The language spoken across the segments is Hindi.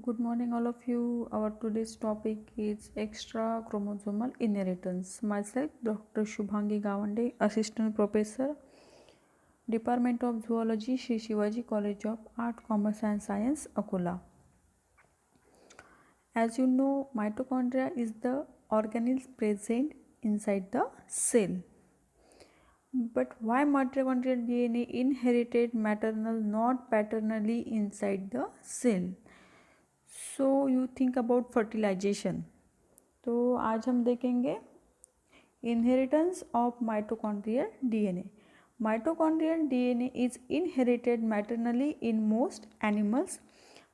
Good morning, all of you. Our today's topic is extra chromosomal inheritance. Myself, Dr. Shubhangi Gawande, Assistant Professor, Department of Zoology, Shri Shivaji College of Art, Commerce and Science, Akola. As you know, mitochondria is the organelle present inside the cell. But why mitochondrial DNA inherited maternal, not paternally inside the cell? So you think about fertilization. तो आज हम देखेंगे inheritance of mitochondrial DNA. Mitochondrial DNA is inherited maternally in most animals.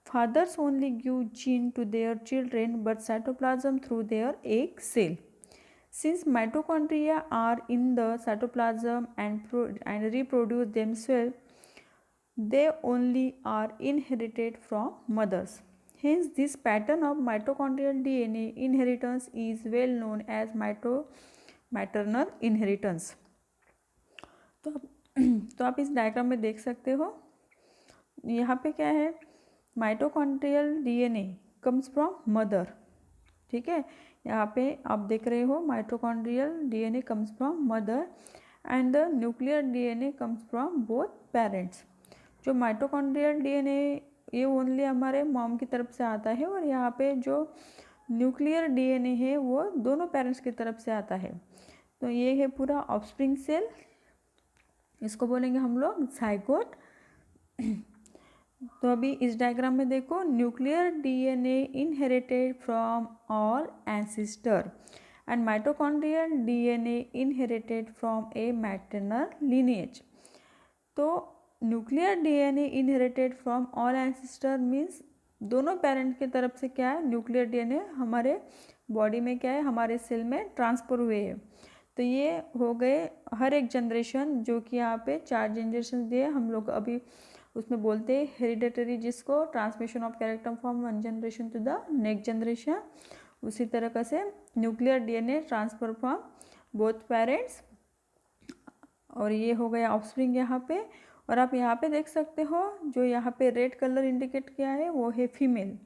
Fathers only give gene to their children but cytoplasm through their egg cell. Since mitochondria are in the cytoplasm and reproduce themselves, they only are inherited from mothers. Hence, this pattern of mitochondrial DNA inheritance is well known as maternal inheritance. तो आप इस डायग्राम में देख सकते हो, यहाँ पे क्या है, mitochondrial DNA comes from mother. ठीक है, यहाँ पे आप देख रहे हो mitochondrial DNA comes from mother and the nuclear DNA comes from both parents. जो माइटोकॉन्ड्रियल डीएनए ये ओनली हमारे मॉम की तरफ से आता है और यहाँ पे जो न्यूक्लियर डीएनए है वो दोनों पेरेंट्स की तरफ से आता है. तो ये है पूरा ऑफस्प्रिंग सेल, इसको बोलेंगे हम लोग जाइगोट. तो अभी इस डायग्राम में देखो, nuclear DNA inherited from all ancestor and mitochondrial DNA inherited from a maternal lineage. तो nuclear DNA inherited from all ancestor means दोनों पेरेंट की तरफ से क्या है, न्यूक्लियर डीएनए हमारे बॉडी में क्या है, हमारे सेल में ट्रांसफर हुए हैं. तो ये हो गए हर एक जनरेशन, जो कि यहाँ पे 4 जनरेशन दिए हम लोग अभी उसमें बोलते हैं हेरिडेटरी, जिसको transmission of character from one generation to the next generation. उसी तरह से nuclear DNA transfer from both parents, और ये हो गया ऑफस्प्रिंग यहाँ पे. और आप यहाँ पे देख सकते हो, जो यहाँ पे रेड कलर इंडिकेट किया है वो है female.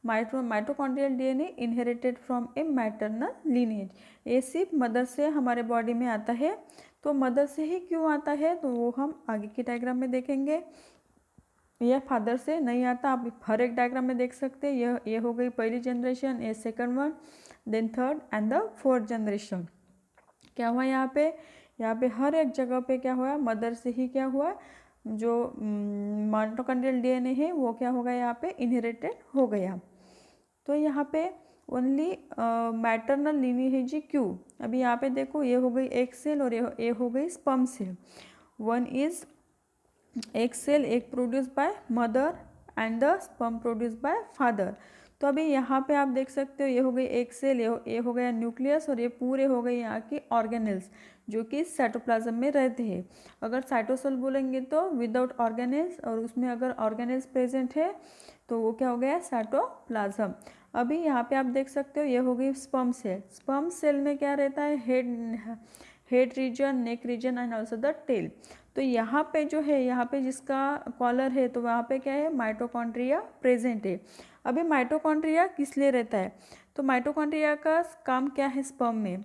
Mitochondrial DNA inherited from a maternal lineage. ये सिर्फ मदर से हमारे बॉडी में आता है. तो मदर से ही क्यों आता है, तो वो हम आगे की डायग्राम में देखेंगे. यह फादर से नहीं आता, आप हर एक डायग्राम में देख सकते हैं. ये हो गई पहली जनरेशन, ये second one, then third and the fourth generation. क्या हुआ यहाँ पे हर एक जगह पे क्या हुआ, मदर से ही क्या हुआ, जो माइटोकॉन्ड्रियल डीएनए है वो क्या हो गया, यहाँ पे इनहेरिटेड हो गया. तो यहाँ पे ओनली मैटरनल लीनिएज क्यों. अभी यहाँ पे देखो, ये हो गई एग सेल और ये हो गई sperm cell. One is egg cell, egg produce by mother and the sperm produce by father. तो अभी यहाँ पे आप देख सकते हो, ये हो गई एग सेल, ये हो गया न्यूक्लियस, और ये पूरे हो गए यहाँ की ऑर्गेनेल्स जो कि साइटोप्लाज्म में रहते हैं. अगर साइटोसेल बोलेंगे तो विदाउट ऑर्गेनेल्स, और उसमें अगर ऑर्गेनेल्स प्रेजेंट है तो वो क्या हो गया, साइटोप्लाज्म. अभी यहाँ पे आप देख सकते हो, ये हो गई स्पर्म सेल. स्पर्म सेल में क्या रहता है, head region, neck region and also the tail. तो यहाँ पे जो है, यहाँ पे जिसका कॉलर है, तो वहाँ पे क्या है, माइटोकॉन्ड्रिया प्रेजेंट है. अभी माइटोकॉन्ड्रिया किस लिए रहता है, तो माइटोकॉन्ड्रिया का काम क्या है स्पर्म में.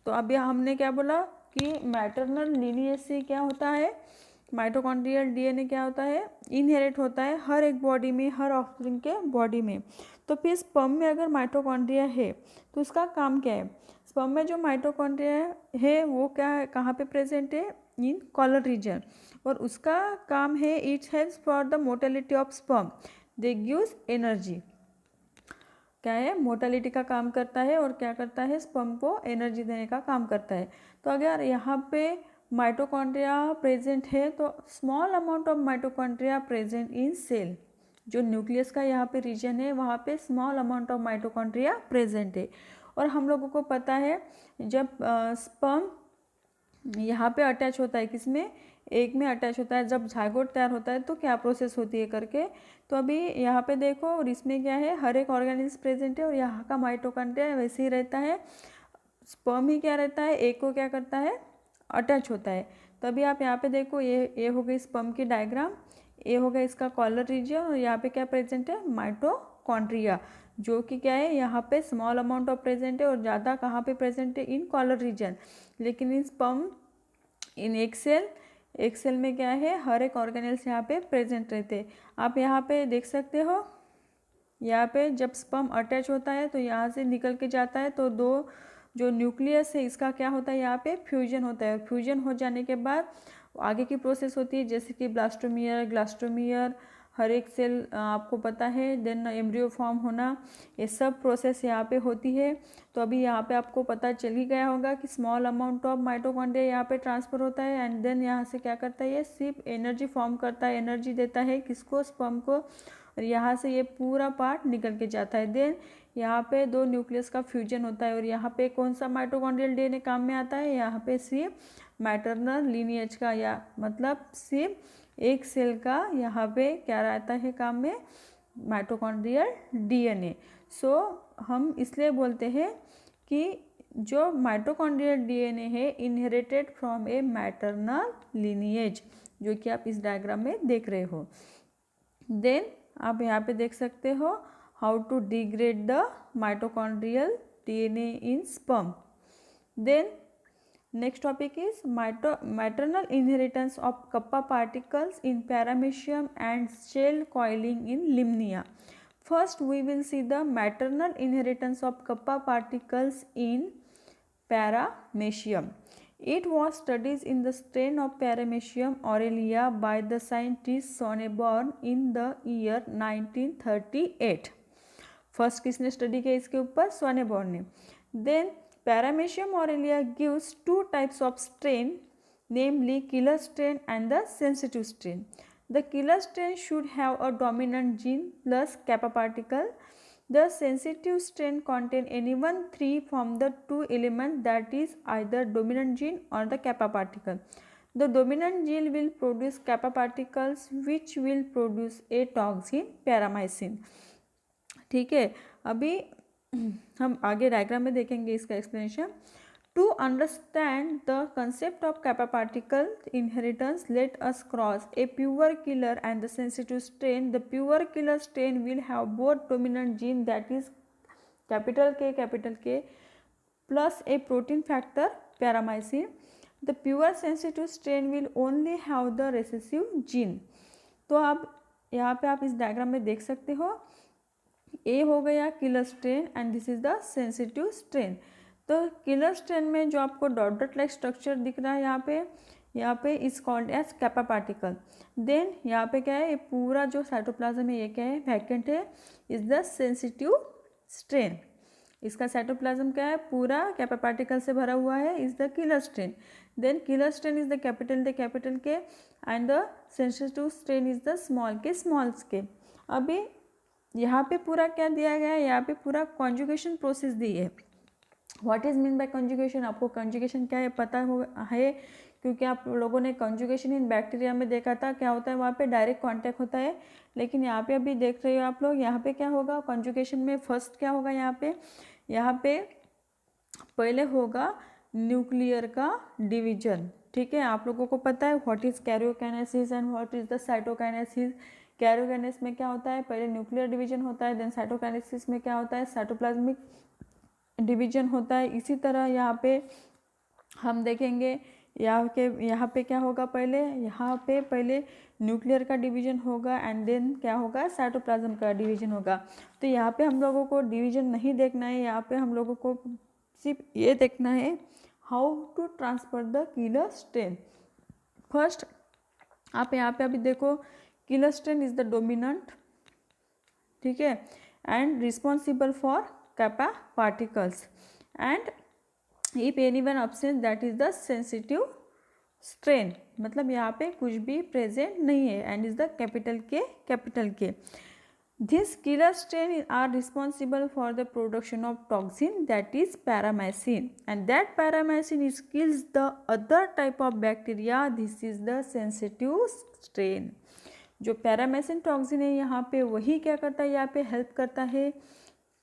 तो अभी हमने क्या बोला कि मैटरनल लीनिएज से क्या होता है, माइटोकॉन्ड्रियल डीएनए क्या होता है, इनहेरिट होता है हर एक बॉडी में, हर ऑफस्प्रिंग के बॉडी में. तो फिर स्पर्म में अगर माइटोकॉन्ड्रिया है तो उसका काम क्या है. स्पर्म में जो माइटोकॉन्ड्रिया है वो क्या है, कहाँ पे प्रेजेंट है, इन कॉलर रीजन, और उसका काम है, it helps for the motility of sperm, they gives energy. क्या है, मोटिलिटी का काम करता है, और क्या करता है, स्पर्म को एनर्जी देने का काम करता है. तो अगर यहाँ पे माइटोकॉन्ड्रिया प्रेजेंट है तो small amount of mitochondria present in cell, जो न्यूक्लियस का यहाँ पे रीजन है वहाँ पे small amount of mitochondria present है. और हम लोगों को पता है, जब स्पर्म यहाँ पे अटैच होता है, किसमें, एग में अटैच होता है, जब जाइगोट तैयार होता है तो क्या प्रोसेस होती है करके. तो अभी यहाँ पे देखो, और इसमें क्या है, हर एक ऑर्गेनिज्म प्रेजेंट है, और यहाँ का माइटोकॉन्ड्रिया वैसे ही रहता है. स्पर्म ही क्या रहता है, एग को क्या करता है, अटैच होता है. तभी आप यहाँ पे देखो, ये हो गई स्पर्म की डायग्राम, ये हो गया इसका कॉलर रीजन, और यहाँ पे क्या प्रेजेंट है, माइटोकॉन्ड्रिया, जो कि क्या है यहाँ पे स्मॉल अमाउंट ऑफ प्रेजेंट है और ज़्यादा कहाँ पे प्रेजेंट है, इन कॉलर रीजन। लेकिन इन स्पर्म इन एक सेल में क्या है, हर एक ऑर्गेनेल्स यहाँ पे प्रेजेंट रहते हैं। आप यहाँ पे देख सकते हो, यहाँ पे जब स्पर्म अटैच होता है तो यहाँ से निकल के जाता है, तो दो जो न्यूक्लियस है इसका क्या होता है, यहाँ पे फ्यूजन होता है। फ्यूजन हो जाने के बाद आगे की प्रोसेस होती है, जैसे कि ग्लास्टोमियर, हर एक सेल आपको पता है, देन एम्ब्रियो फॉर्म होना, ये सब प्रोसेस यहाँ पे होती है। तो अभी यहाँ पे आपको पता चल ही गया होगा कि स्मॉल अमाउंट ऑफ माइटोकॉन्ड्रिया यहाँ पे ट्रांसफर होता है, एंड देन यहाँ से क्या करता है, ये सिर्फ एनर्जी फॉर्म करता है, एनर्जी देता है किसको, स्पर्म को, और यहाँ से ये पूरा पार्ट निकल के जाता है। देन यहाँ पे दो न्यूक्लियस का फ्यूजन होता है, और यहाँ पे कौन सा माइटोकॉन्ड्रियल डीएनए काम में आता है, यहाँ पे सिर्फ मैटरनल लीनिएज का, या मतलब सिर्फ एक सेल का यहाँ पे क्या रहता है काम में, माइटोकॉन्ड्रियल डीएनए। सो हम इसलिए बोलते हैं कि जो माइटोकॉन्ड्रियल डीएनए है inherited from a maternal lineage, जो कि आप इस डायग्राम में देख रहे हो। देन आप यहाँ पे देख सकते हो how to degrade the mitochondrial DNA in sperm. Then next topic is maternal inheritance of kappa particles in paramecium and shell coiling in limnia. First we will see the maternal inheritance of kappa particles in paramecium. It was studied in the strain of Paramecium aurelia by the scientist Sonneborn in the year 1938. First किसने स्टडी किया इसके ऊपर, सोनेबॉर्न ने। Then Paramecium aurelia gives two types of strain, namely killer strain and the sensitive strain. The killer strain should have a dominant gene plus kappa particle. The sensitive strain contain any one three from the two elements, that is either dominant gene or the kappa particle. The dominant gene will produce kappa particles which will produce a toxin paramycin. ठीक है, अभी हम आगे डायग्राम में देखेंगे इसका explanation. To understand the concept of kappa particle inheritance, let us cross a pure killer and the sensitive strain. The pure killer strain will have both dominant gene, that is capital K plus a protein factor paramycin. The pure sensitive strain will only have the recessive gene. तो अब यहाँ पे आप इस डायग्राम में देख सकते हो, ए हो गया killer strain and this is the sensitive strain. तो किलर स्ट्रेन में जो आपको डॉट डॉट लाइक स्ट्रक्चर दिख रहा है यहाँ पे is called as kappa particle. Then यहाँ पे क्या है, ये पूरा जो साइटोप्लाज्म है ये क्या है, वैकेंट है, इज द सेंसिटिव स्ट्रेन। इसका साइटोप्लाज्म क्या है, पूरा kappa पार्टिकल से भरा हुआ है, is the killer strain. Then killer strain is the capital K and the sensitive strain is the small K. अभी यहाँ पे पूरा क्या दिया गया है, यहाँ पे पूरा कॉन्जुगेशन प्रोसेस दी है। What is mean by conjugation, आपको कॉन्जुगेशन क्या है पता है, क्योंकि आप लोगों ने कॉन्जुगेशन इन बैक्टीरिया में देखा था, क्या होता है वहाँ पे डायरेक्ट कांटेक्ट होता है। लेकिन यहाँ पे अभी देख रहे हो आप लोग, यहाँ पे क्या होगा कॉन्जुगेशन में, फर्स्ट क्या होगा यहाँ पे पहले होगा न्यूक्लियर का डिवीजन। ठीक है, आप लोगों को पता है what is karyokinesis and what is the cytokinesis. Karyokinesis में क्या होता है, पहले न्यूक्लियर डिवीजन होता है, देन साइटोकाइनेसिस में क्या होता है, साइटोप्लाज्मिक डिवीजन होता है। इसी तरह यहाँ पे हम देखेंगे यहाँ पे क्या होगा, यहाँ पे पहले न्यूक्लियर का डिवीजन होगा एंड देन क्या होगा, साइटोप्लाज्म का डिवीजन होगा। तो यहाँ पे हम लोगों को डिवीजन नहीं देखना है, यहाँ पे हम लोगों को सिर्फ ये देखना है how to transfer the killer strain. First आप यहाँ पे अभी देखो, killer strain is the dominant, ठीक है, and responsible for kappa particles, and if anyone absent that is the sensitive strain, मतलब यहाँ पे कुछ भी प्रेजेंट नहीं है, एंड इज द कैपिटल के। This killer strain are responsible for the production of toxin, that is paramycin, and that paramycin is kills the other type of bacteria. This is the sensitive strain. जो पैरामाइसिन टॉक्सिन है यहाँ पे वही क्या करता है, यहाँ पे हेल्प करता है,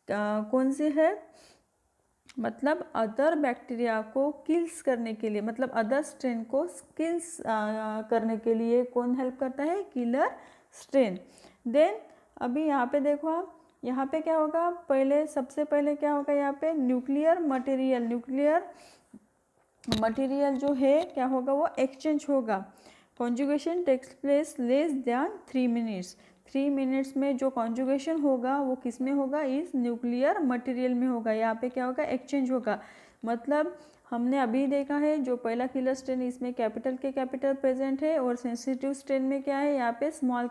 कौन सी है, मतलब अदर बैक्टीरिया को किल्स करने के लिए, मतलब अदर स्ट्रेन को किल्स करने के लिए कौन हेल्प करता है, किलर स्ट्रेन। देन अभी यहाँ पे देखो आप, यहाँ पे क्या होगा, पहले सबसे पहले क्या होगा, यहाँ पे न्यूक्लियर मटेरियल जो है क्या होगा, वो एक्सचेंज होगा। Conjugation takes place less than 3 minutes. 3 minutes में जो कॉन्जुगेशन होगा वो किस में होगा, इस न्यूक्लियर मटेरियल में होगा। यहाँ पे क्या होगा, एक्सचेंज होगा। मतलब हमने अभी देखा है जो पहला किलर स्ट्रेन, इसमें कैपिटल प्रेजेंट है, और सेंसिटिव स्ट्रेन में क्या है, यहाँ पे स्मॉल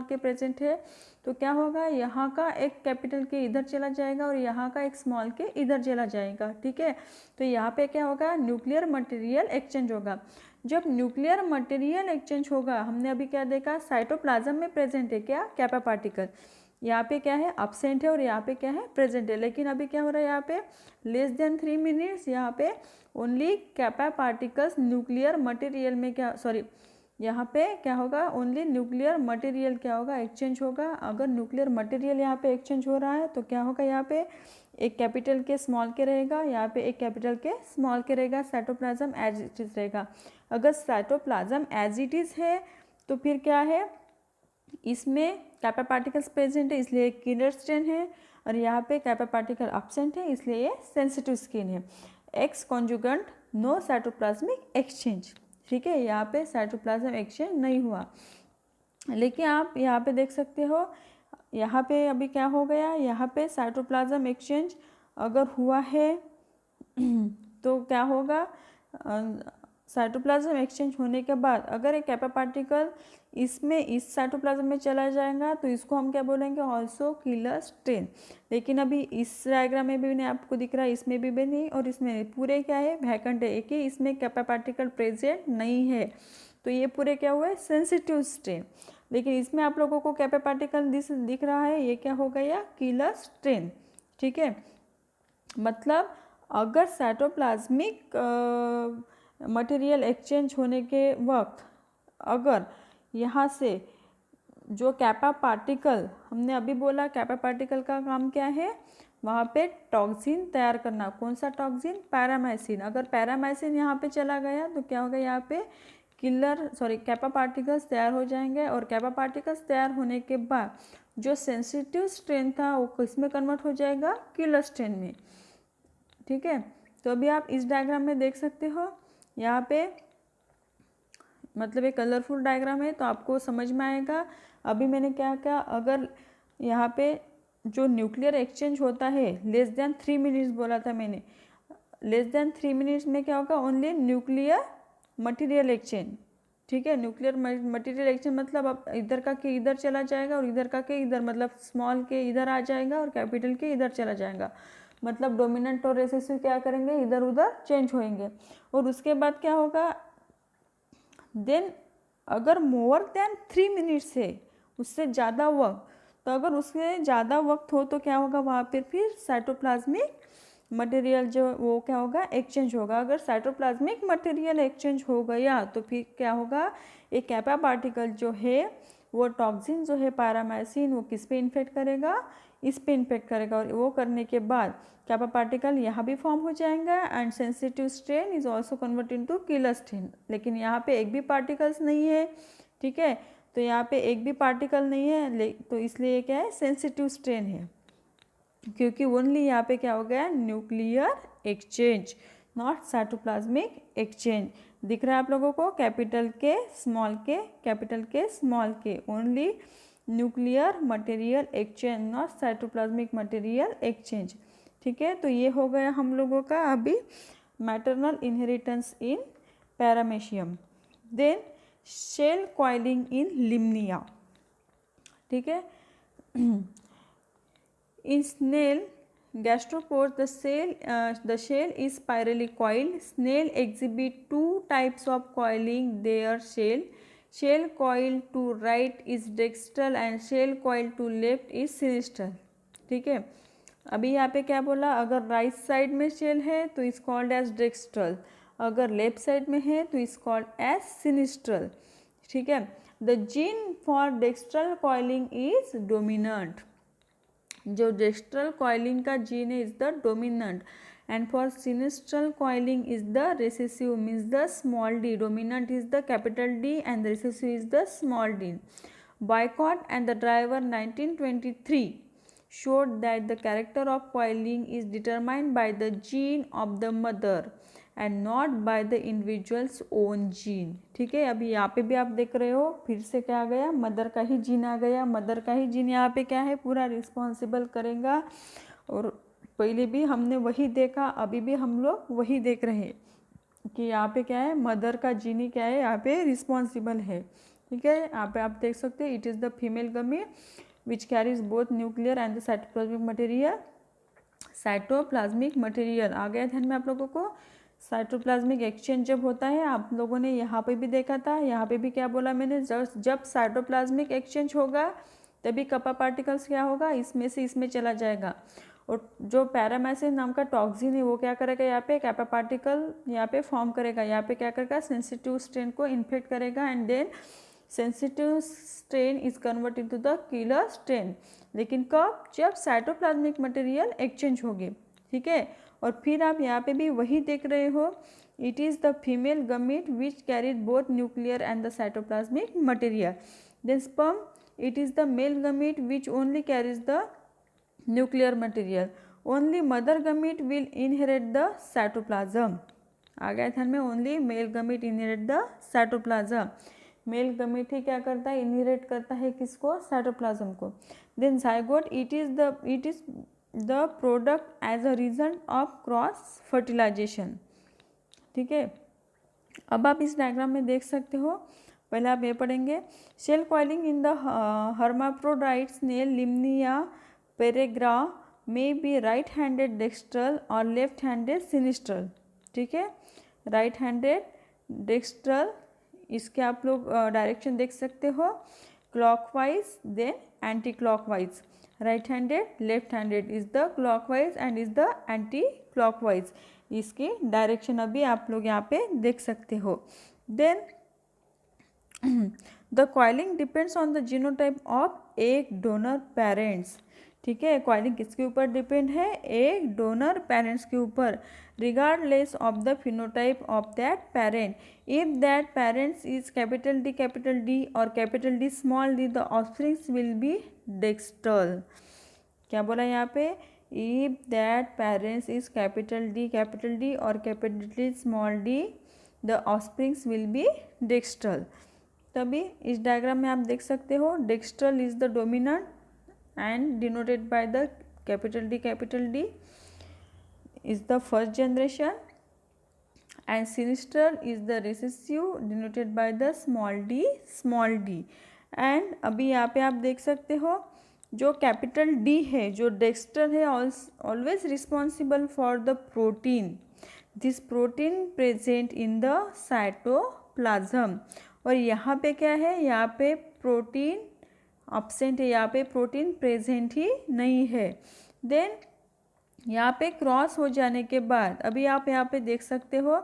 के प्रेजेंट है। तो क्या होगा, यहाँ का एक कैपिटल के इधर चला जाएगा और यहाँ का एक स्मॉल के इधर चला जाएगा। ठीक है, तो यहाँ पे क्या होगा, न्यूक्लियर मटेरियल एक्सचेंज होगा। जब न्यूक्लियर मटेरियल एक्सचेंज होगा, हमने अभी क्या देखा, साइटोप्लाज्म में प्रेजेंट है क्या, कैपा पार्टिकल, यहाँ पे क्या है, अब्सेंट है, और यहाँ पे क्या है, प्रेजेंट है। लेकिन अभी क्या हो रहा है, यहाँ पे लेस देन 3 मिनट्स, यहाँ पे only kappa particles nuclear material में क्या, सॉरी, यहाँ पे क्या होगा, ओनली न्यूक्लियर मटेरियल क्या होगा, एक्सचेंज होगा। अगर न्यूक्लियर मटेरियल यहाँ पे एक्सचेंज हो रहा है तो क्या होगा, यहाँ पे एक कैपिटल के स्मॉल के रहेगा, यहाँ पे एक कैपिटल के स्मॉल के रहेगा, साइटोप्लाज्म एज इट इज रहेगा। अगर साइटोप्लाज्म एज इट इज है तो फिर क्या है, इसमें कैपा पार्टिकल्स प्रेजेंट है इसलिए किलर स्ट्रेन है, और यहाँ पे कैपा पार्टिकल एब्सेंट है इसलिए ये सेंसिटिव स्किन है। Exconjugant no cytoplasmic exchange. ठीक है, यहाँ पे साइटोप्लाज्म एक्सचेंज नहीं हुआ। लेकिन आप यहाँ पे देख सकते हो, यहाँ पे अभी क्या हो गया, यहाँ पे साइटोप्लाज्म एक्सचेंज अगर हुआ है तो क्या होगा, साइटोप्लाज्म एक्सचेंज होने के बाद अगर एक कैपा पार्टिकल इसमें इस साइटोप्लाज्म में चला जाएगा तो इसको हम क्या बोलेंगे, ऑल्सो किलर स्ट्रेन। लेकिन अभी इस डायग्राम में भी नहीं आपको दिख रहा है, इसमें भी नहीं और इसमें नहीं, पूरे क्या है, वैकेंट है, एक ही इसमें कैपा पार्टिकल प्रेजेंट नहीं है। तो ये पूरे क्या हुआ है, सेंसिटिव स्ट्रेन। लेकिन इसमें आप लोगों को कैपा पार्टिकल दिख रहा है, ये क्या हो गया, किलर स्ट्रेन। ठीक है, मतलब अगर साइटोप्लाज्मिक मटेरियल एक्सचेंज होने के वक्त अगर यहाँ से जो कैपा पार्टिकल, हमने अभी बोला कैपा पार्टिकल का काम क्या है, वहाँ पे टॉक्सिन तैयार करना। कौन सा टॉक्सिन, पैरामाइसिन। अगर पैरामाइसिन यहाँ पे चला गया तो क्या होगा, यहाँ पे कैपा पार्टिकल्स तैयार हो जाएंगे, और कैपा पार्टिकल्स तैयार होने के बाद जो सेंसिटिव स्ट्रेन था वो किसमें कन्वर्ट हो जाएगा, किलर स्ट्रेन में। ठीक है, तो अभी आप इस डायग्राम में देख सकते हो, यहाँ पे मतलब एक कलरफुल डायग्राम है तो आपको समझ में आएगा। अभी मैंने क्या क्या, अगर यहाँ पे जो न्यूक्लियर एक्सचेंज होता है लेस देन 3 मिनट्स बोला था मैंने, लेस देन 3 मिनट्स में क्या होगा, ओनली न्यूक्लियर मटेरियल एक्सचेंज। ठीक है, न्यूक्लियर मटेरियल एक्सचेंज मतलब अब इधर का के इधर चला जाएगा और इधर का के इधर, मतलब स्मॉल के इधर आ जाएगा और कैपिटल के इधर चला जाएगा। मतलब डोमिनेंट और रिसेसिव क्या करेंगे, इधर उधर चेंज होएंगे। और उसके बाद क्या होगा, देन अगर मोर देन 3 मिनट्स है, उससे ज़्यादा वक्त, तो अगर उससे ज़्यादा वक्त हो तो क्या होगा, वहाँ पर फिर साइटोप्लाज्मिक मटेरियल जो वो क्या होगा, एक्सचेंज होगा। अगर साइटोप्लाज्मिक मटेरियल एक्सचेंज हो गया तो फिर क्या होगा, एक कैपा पार्टिकल जो है वो टॉक्सिन जो है पैरामाइसिन, वो किस पे इन्फेक्ट करेगा, इस पे इन्फेक्ट करेगा, और वो करने के बाद कैपा पार्टिकल यहाँ भी फॉर्म हो जाएगा and sensitive strain is also convert into killer strain. लेकिन यहाँ पे एक भी पार्टिकल्स नहीं है। ठीक है, तो यहाँ पे एक भी पार्टिकल नहीं है, तो इसलिए क्या है, सेंसिटिव स्ट्रेन है, क्योंकि ओनली यहाँ पे क्या हो गया, nuclear exchange, not cytoplasmic exchange. दिख रहा है आप लोगों को, कैपिटल के स्मॉल के, कैपिटल के स्मॉल के, only nuclear material exchange, not cytoplasmic material exchange. ठीक है, तो ये हो गया हम लोगों का अभी maternal inheritance in paramecium. Then shell coiling in Limnaea. ठीक है, in snail gastropods the shell is spirally coiled. Snail exhibit two types of coiling their shell. Shell coil to right is dextral and shell coil to left is sinistral. ठीक है, अभी यहाँ पे क्या बोला, अगर राइट साइड में शेल है तो इज कॉल्ड एज डेक्स्ट्रल, अगर लेफ्ट साइड में है तो इज कॉल्ड एज सिनिस्ट्रल। ठीक है, the gene for dextral coiling is dominant. जो डेक्स्ट्रल कॉइलिंग का जीन है is the dominant, and for sinistral coiling is the recessive, means the small D. Dominant is the capital D and recessive is the small D. Boycott and the driver 1923 showed that the character of coiling is determined by the gene of the mother and not by the individual's own gene। ठीक है, अभी यहाँ पे भी आप देख रहे हो फिर से क्या आ गया, मदर का ही जीन आ गया। मदर का ही जीन यहाँ पे क्या है, पूरा रिस्पॉन्सिबल करेगा। और पहले भी हमने वही देखा, अभी भी हम लोग वही देख रहे हैं कि यहाँ पे क्या है, मदर का जीन ही क्या है यहाँ पे रिस्पॉन्सिबल है। ठीक है, यहाँ पे आप देख सकते हैं, it is the female gamete which carries both nuclear and the cytoplasmic material. Cytoplasmic material आ गया ध्यान में आप लोगों को। साइटोप्लाज्मिक एक्सचेंज जब होता है, आप लोगों ने यहाँ पे भी देखा था, यहाँ पे भी क्या बोला मैंने, जब साइटोप्लाज्मिक एक्सचेंज होगा तभी कपा पार्टिकल्स क्या होगा, इसमें से इसमें चला जाएगा। और जो पैरामेसिन नाम का टॉक्सिन है वो क्या करेगा, यहाँ पे कैपा पार्टिकल यहाँ पे फॉर्म करेगा, यहाँ पे क्या करेगा, सेंसिटिव स्ट्रेन को इन्फेक्ट करेगा and then sensitive strain is convert into the killer strain. लेकिन कब, जब साइटोप्लाज्मिक मटेरियल एक्सचेंज होगी। ठीक है, और फिर आप यहाँ पे भी वही देख रहे हो, it is the female gamete which carried both nuclear and the cytoplasmic material. Then sperm, it is the male gamete which only carries the nuclear material. Only mother gamete will inherit the cytoplasm। आ गया ध्यान में, only male gamete inherit the cytoplasm। Male gamete ही क्या करता है, इनहेरिट करता है किसको, साइटोप्लाज्म को। Then zygote, it is the product as a result of cross fertilization. ठीक है, अब आप इस डायग्राम में देख सकते हो, पहले आप ये पढ़ेंगे, shell coiling in the hermaphrodite snail Limnaea peregra may be right handed dextral और लेफ्ट हैंडेड सिनिस्ट्रल। ठीक है, राइट हैंडेड डेक्स्ट्रल, इसके आप लोग डायरेक्शन देख सकते हो, clockwise then anti clockwise. Right handed, left handed is the clockwise and is the anti clockwise. इसकी डायरेक्शन अभी आप लोग यहाँ पे देख सकते हो। Then the coiling depends on the genotype of egg donor parents. ठीक है, कॉइलिंग किसके ऊपर डिपेंड है, एग डोनर पेरेंट्स के ऊपर, regardless of the phenotype of that parent. If that parents is capital D और capital D small D, the offsprings will be dextral. क्या बोला यहाँ पे, if that parents is capital D और capital D small D, the offsprings will be dextral. तभी इस डायग्राम में आप देख सकते हो, dextral is the dominant and denoted by the capital D is the first generation and sinistral is the recessive denoted by the small d। And अभी यहाँ पे आप देख सकते हो, जो कैपिटल डी है, जो डेक्स्टर है, always responsible for the protein, this protein present in the cytoplasm. और यहाँ पे क्या है, यहाँ पे प्रोटीन एब्सेंट है, यहाँ पे प्रोटीन प्रेजेंट ही नहीं है। देन यहाँ पे क्रॉस हो जाने के बाद अभी आप यहाँ पे देख सकते हो,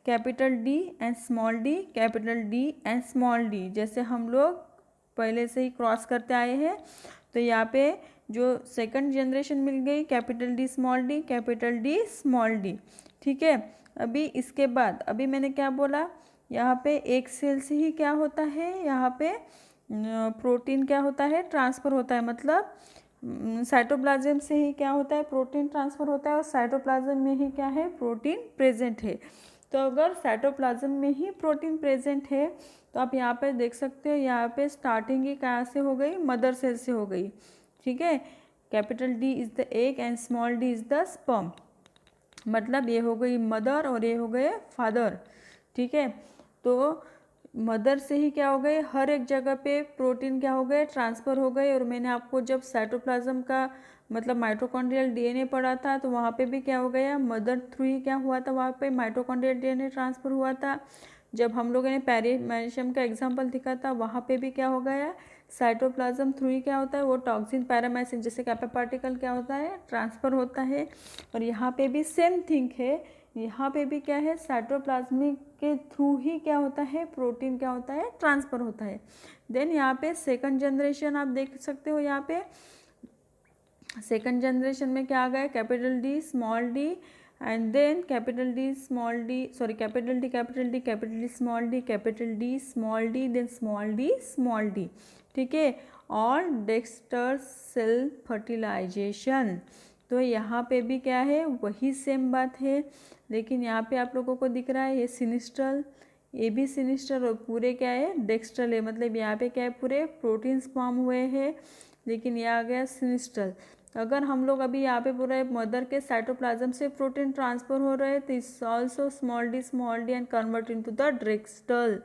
capital D and small D, capital D and small D, जैसे हम लोग पहले से ही क्रॉस करते आए हैं। तो यहाँ पे जो सेकंड जनरेशन मिल गई, capital D small D, capital D small D. ठीक है, अभी इसके बाद अभी मैंने क्या बोला, यहाँ पे एक सेल से ही क्या होता है, यहाँ पे प्रोटीन क्या होता है, ट्रांसफ़र होता है। मतलब साइटोप्लाज्म से ही क्या होता है, प्रोटीन ट्रांसफ़र होता है और साइटोप्लाज्म में ही क्या है, प्रोटीन प्रेजेंट है। तो अगर साइटोप्लाज्म में ही प्रोटीन प्रेजेंट है तो आप यहाँ पे देख सकते हो, यहाँ पे स्टार्टिंग ही कहाँ से हो गई, मदर सेल से हो गई। ठीक है, capital D is the egg and small D is the sperm, मतलब ये हो गई मदर और ये हो गए फादर। ठीक है, तो मदर से ही क्या हो गए, हर एक जगह पे प्रोटीन क्या हो गए, ट्रांसफ़र हो गए। और मैंने आपको जब साइटोप्लाज्म का मतलब माइटोकॉन्ड्रियल डीएनए पढ़ा था तो वहाँ पे भी क्या हो गया, मदर थ्रू ही क्या हुआ था, वहाँ पे माइटोकॉन्ड्रियल डीएनए ट्रांसफ़र हुआ था। जब हम लोगों ने पैरामेशियम का एग्जाम्पल दिखा था वहाँ पे भी क्या हो गया, साइटोप्लाज्म थ्रू ही क्या होता है, वो टॉक्सिन पैरामेसिन जैसे कैपा पार्टिकल क्या होता है, ट्रांसफ़र होता है। और यहाँ पे भी सेम थिंग है, यहाँ पे भी क्या है, साइटोप्लाज्मिक के थ्रू ही क्या होता है, प्रोटीन क्या होता है, ट्रांसफ़र होता है। देन यहाँ पे सेकंड जनरेशन आप देख सकते हो, यहाँ पे सेकंड जनरेशन में क्या आ गया, capital D small D and then capital D small D, sorry capital D small D, capital D small D, then small D. ठीक है, और डेक्स्टर सेल फर्टिलाइजेशन। तो यहाँ पे भी क्या है, वही सेम बात है, लेकिन यहाँ पे आप लोगों को दिख रहा है ये सिनिस्ट्रल, ये भी सिनिस्ट्रल और पूरे क्या है डेक्स्ट्रल है, मतलब यहाँ पे क्या है पूरे प्रोटीन्स फॉर्म हुए हैं, लेकिन ये आ गया सिनिस्ट्रल। अगर हम लोग अभी यहाँ पे पूरा मदर के साइटोप्लाज्म से प्रोटीन ट्रांसफर हो रहे हैं तो it's also small D and convert into the dextral,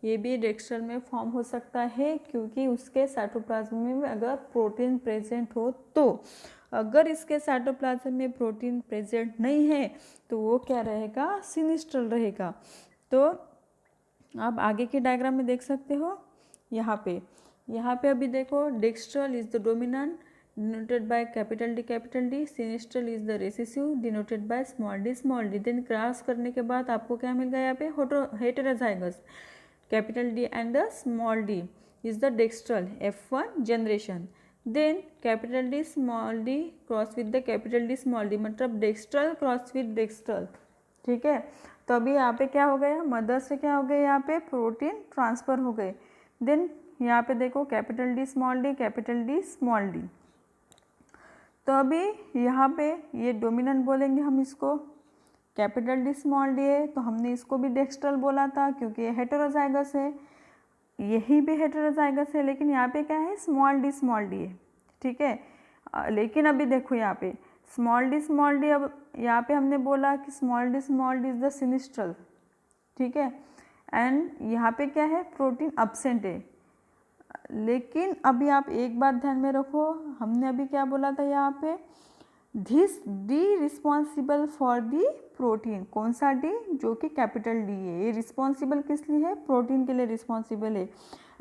ये भी डेक्स्ट्रल में फॉर्म हो सकता है क्योंकि उसके साइटोप्लाज्म में अगर प्रोटीन प्रेजेंट हो तो। अगर इसके साइटोप्लाज्म में प्रोटीन प्रेजेंट नहीं है तो वो क्या रहेगा, सिनिस्ट्रल रहेगा। तो आप आगे के डायग्राम में देख सकते हो, यहाँ पे अभी देखो dextral is the dominant denoted by capital D, sinistral is the recessive denoted by small D. Then cross करने के बाद आपको क्या मिल गया यहाँ पे, heterozygous, capital D and the small D is the dextral F1 generation. Then capital D small D cross with the capital D small D, मतलब डेक्स्ट्रल क्रॉस विद डेक्स्ट्रल, ठीक है। तो अभी यहाँ पे क्या हो गया, मदर से क्या हो गया, यहाँ पे प्रोटीन ट्रांसफ़र हो गए। देन यहाँ पे देखो capital D small D, capital D small D. तो अभी यहाँ पे ये डोमिनेंट बोलेंगे हम इसको, कैपिटल डी स्मॉल डी है तो हमने इसको भी डेक्स्ट्रल बोला था क्योंकि ये हेटेरोजाइगस है, यही भी हेटेरोजाइगस है, लेकिन यहाँ पे क्या है स्मॉल डी है, ठीक है। लेकिन अभी देखो यहाँ पे स्मॉल डी, अब यहाँ पे हमने बोला कि small D is the sinistral, ठीक है, एंड यहाँ पे क्या है प्रोटीन अब्सेंट है। लेकिन अभी आप एक बात ध्यान में रखो, हमने अभी क्या बोला था यहाँ पे, this D responsible for the protein, कौन सा डी, जो कि कैपिटल डी है, ये रिस्पॉन्सिबल किस लिए है, प्रोटीन के लिए रिस्पॉन्सिबल है।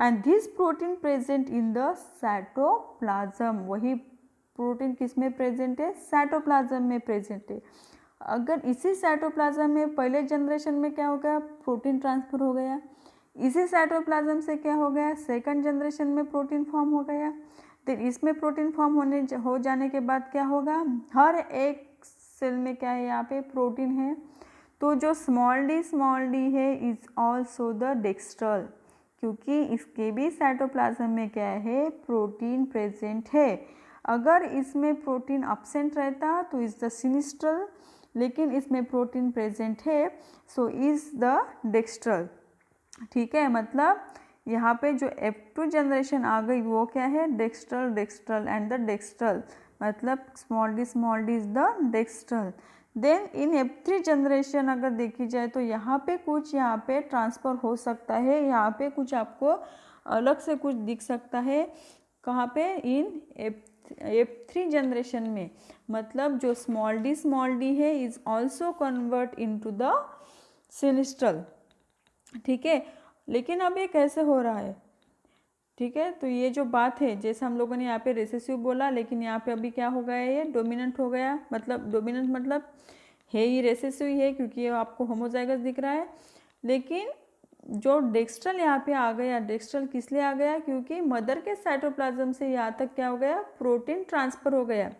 And this protein present in the cytoplasm, वही प्रोटीन किस में प्रेजेंट है, साइटोप्लाज्म में प्रेजेंट है। अगर इसी साइटोप्लाज्म में पहले जनरेशन में क्या हो गया, प्रोटीन ट्रांसफर हो गया, इसी साइटोप्लाज्म से क्या हो गया, सेकंड जनरेशन में प्रोटीन फॉर्म हो गया। तो इसमें प्रोटीन फॉर्म हो जाने के बाद क्या होगा, हर एक सेल में क्या है, यहाँ पे प्रोटीन है। तो जो स्मॉल डी है इज ऑल्सो द डेक्स्ट्रल, क्योंकि इसके भी साइटोप्लाज्म में क्या है, प्रोटीन प्रेजेंट है। अगर इसमें प्रोटीन अब्सेंट रहता तो इज द सिनिस्ट्रल, लेकिन इसमें प्रोटीन प्रेजेंट है सो इज द डेक्स्ट्रल, ठीक है। मतलब यहाँ पे जो F2 जनरेशन आ गई वो क्या है, डेक्स्ट्रल एंड द डेक्स्ट्रल, मतलब small D is the dextral. Then in F3 generation अगर देखी जाए तो यहाँ पे कुछ यहाँ पे ट्रांसफ़र हो सकता है, यहाँ पे कुछ आपको अलग से कुछ दिख सकता है, कहाँ पे, इन F3 जनरेशन में, मतलब जो स्मॉल डी है is also convert into the sinistral, ठीक है। लेकिन अब ये कैसे हो रहा है, ठीक है। तो ये जो बात है, जैसे हम लोगों ने यहाँ पे रिसेसिव बोला, लेकिन यहाँ पे अभी क्या हो गया, ये डोमिनेंट हो गया, मतलब डोमिनेंट मतलब है ही रेसेसिव है क्योंकि ये आपको होमोजाइगस दिख रहा है। लेकिन जो डेक्स्ट्रल यहाँ पे आ गया, डेक्स्ट्रल किस लिए आ गया, क्योंकि मदर के साइटोप्लाज्म से यहाँ तक क्या हो गया, प्रोटीन ट्रांसफ़र हो गया,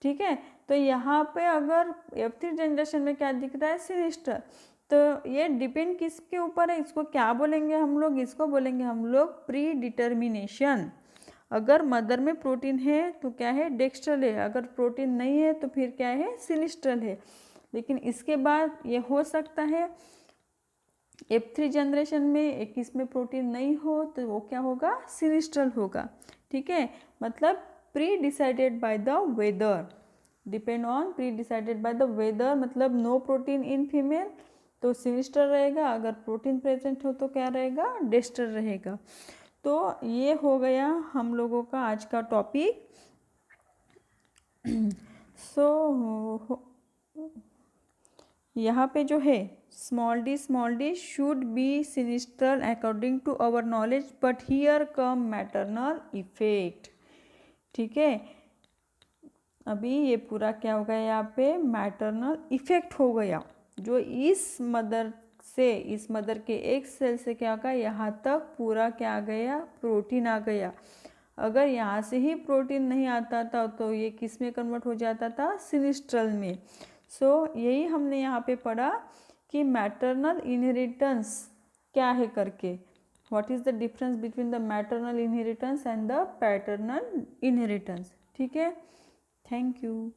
ठीक है। तो यहाँ पे अगर F3 जनरेशन में क्या दिख रहा है, सिनिस्टर, तो ये डिपेंड किसके ऊपर है, इसको क्या बोलेंगे हम लोग, इसको बोलेंगे हम लोग प्री डिटर्मिनेशन। अगर मदर में प्रोटीन है तो क्या है, डेक्स्ट्रल है, अगर प्रोटीन नहीं है तो फिर क्या है, सिनिस्ट्रल है। लेकिन इसके बाद ये हो सकता है F3 जनरेशन में एक इसमें प्रोटीन नहीं हो तो वो क्या होगा, सिनिस्ट्रल होगा, ठीक है। मतलब pre decided by the weather, depend on pre decided by the weather, मतलब नो प्रोटीन इन फीमेल तो सिनिस्टर रहेगा, अगर प्रोटीन प्रेजेंट हो तो क्या रहेगा, डेक्स्ट्रल रहेगा। तो ये हो गया हम लोगों का आज का टॉपिक। सो यहाँ पे जो है small D should be sinistral according to our knowledge, but here come maternal effect, ठीक है। अभी ये पूरा क्या हो गया, यहाँ पे मैटरनल इफेक्ट हो गया, जो इस मदर के एक सेल से क्या होगा, यहाँ तक पूरा क्या आ गया, प्रोटीन आ गया। अगर यहाँ से ही प्रोटीन नहीं आता था तो ये किस में कन्वर्ट हो जाता था, सिनिस्ट्रल में। सो यही हमने यहाँ पे पढ़ा कि मैटरनल इनहेरिटेंस क्या है करके, what is the difference between the maternal inheritance and the paternal inheritance. ठीक है, थैंक यू।